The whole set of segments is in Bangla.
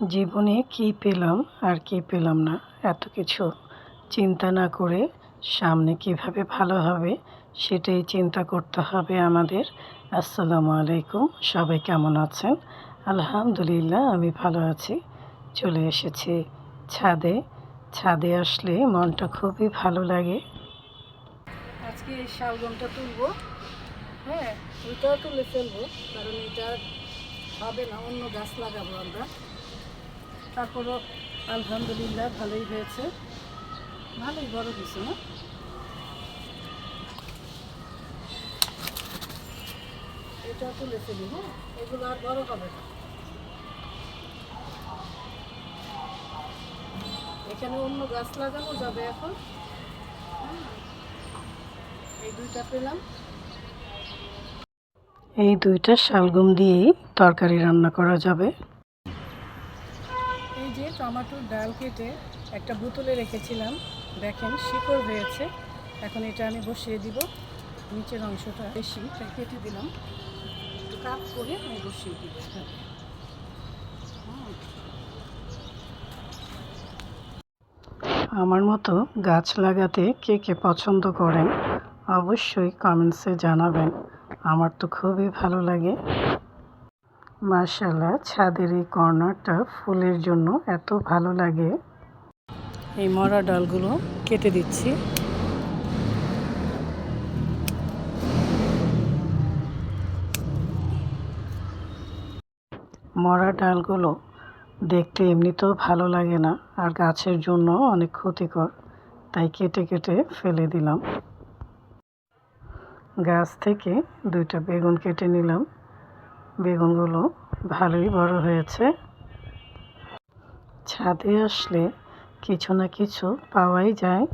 জীবনে কী পেলাম আর কী পেলাম না এত কিছু চিন্তা না করে সামনে কিভাবে ভালো হবে সেটাই চিন্তা করতে হবে আমাদের। আসসালামু আলাইকুম, সবাই কেমন আছেন? আলহামদুলিল্লাহ আমি ভালো আছি। চলে এসেছি ছাদে। ছাদে আসলে মনটা খুবই ভালো লাগে। আজকে এই শালগমটা তুলবো, হ্যাঁ ওইটাও তুলে ফেলবো, কারণ এটা হবে না, অন্য গাছ লাগাবো আমরা। তারপরও আলহামদুলিল্লাহ ভালোই হয়েছে, ভালোই বড় হয়েছে না? এটা তুলে ফেলি, হ্যাঁ এগুলো আর বড় হবে না। এখানে অন্য গাছ লাগানো যাবে এখন। এই দুইটা পেলাম, এই দুইটা শালগম দিয়েই তরকারি রান্না করা যাবে। এই যে টমেটোর ডাল কেটে একটা বোতলে রেখেছিলাম, দেখেন শিকড় হয়েছে। এখন এটা আমি বসিয়ে দিব, নিচের অংশটা বেশি তাই কেটে দিলাম, একটু কাট করে আমি বসিয়ে দিব এখানে। আমার মতো গাছ লাগাতে কে কে পছন্দ করেন অবশ্যই কমেন্টসে জানাবেন। আমার তো খুবই ভালো লাগে। মাশাআল্লাহ, ছাদের এই কর্নারটা ফুলের জন্য এত ভালো লাগে। এই মরা ডালগুলো কেটে দিচ্ছি। মরা ডালগুলো দেখতে এমনিতেও ভালো লাগে না, আর গাছের জন্য অনেক ক্ষতিকর, তাই কেটে কেটে ফেলে দিলাম। গাছ থেকে দুইটা বেগুন কেটে নিলাম, বেগুনগুলো ভালোই বড় হয়েছে। ছাদে আসলে কিছু না কিছু পাওয়াই যায়।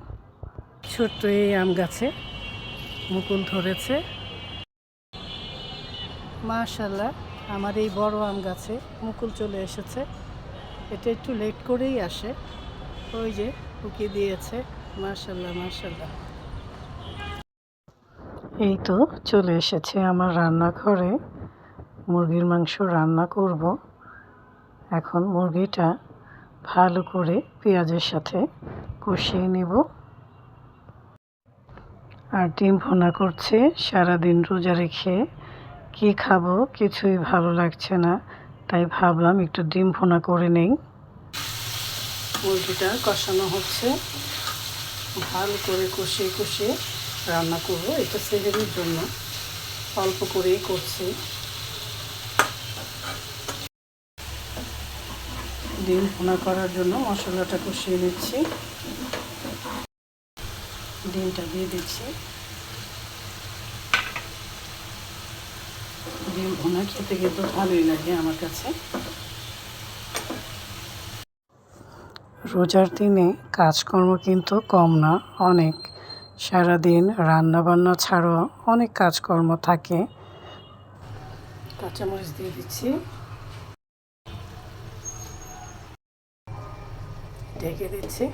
ছোট্ট এই আম গাছে মুকুল ধরেছে, মাশাআল্লাহ। আমার এই বড় আম গাছে মুকুল চলে এসেছে। এটা একটু লেট করেই আসে, ওই যে ফুকিয়ে দিয়েছে। মাশাআল্লাহ মাশাআল্লাহ। এই তো চলে এসেছে আমার রান্নাঘরে, মুরগির মাংস রান্না করব। এখন মুরগিটা ভালো করে পেঁয়াজের সাথে কষিয়ে নেব। আর ডিম ভুনা করছে। সারাদিন রোজা রেখে কি খাবো কিছুই ভালো লাগছে না, তাই ভাবলাম একটু ডিম ভুনা করে নেই। মুরগিটা কষানো হচ্ছে, ভালো করে কষিয়ে কষিয়ে রান্না করব। এটা সেহেরির জন্য অল্প করেই করছি। ডিম ভুনা করার জন্য মশলাটা কষিয়ে নিচ্ছি, ডিমটা দিয়ে দিচ্ছি। ডিম ভুনা খেতে কিন্তু ভালোই লাগে আমার কাছে। রোজার দিনে কাজকর্ম কিন্তু কম না, অনেক। সারাদিন রান্নাবান্না ছাড়াও অনেক কাজকর্ম থাকে। কাঁচামরিচ দিয়ে দিচ্ছি, ঢেকে দিচ্ছি।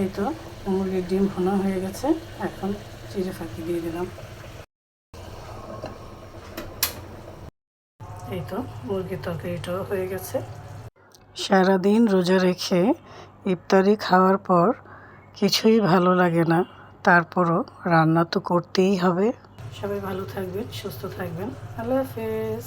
এই তো মুরগির ডিম ভুনা হয়ে গেছে, এখন জিরে ফাঁকি দিয়ে দিলাম। এই তো মুরগির তরকারিটাও হয়ে গেছে। সারাদিন রোজা রেখে ইফতারি খাওয়ার পর কিছুই ভালো লাগে না, তারপরও রান্না তো করতেই হবে। সবাই ভালো থাকবেন, সুস্থ থাকবেন। আল্লাহ হাফেজ।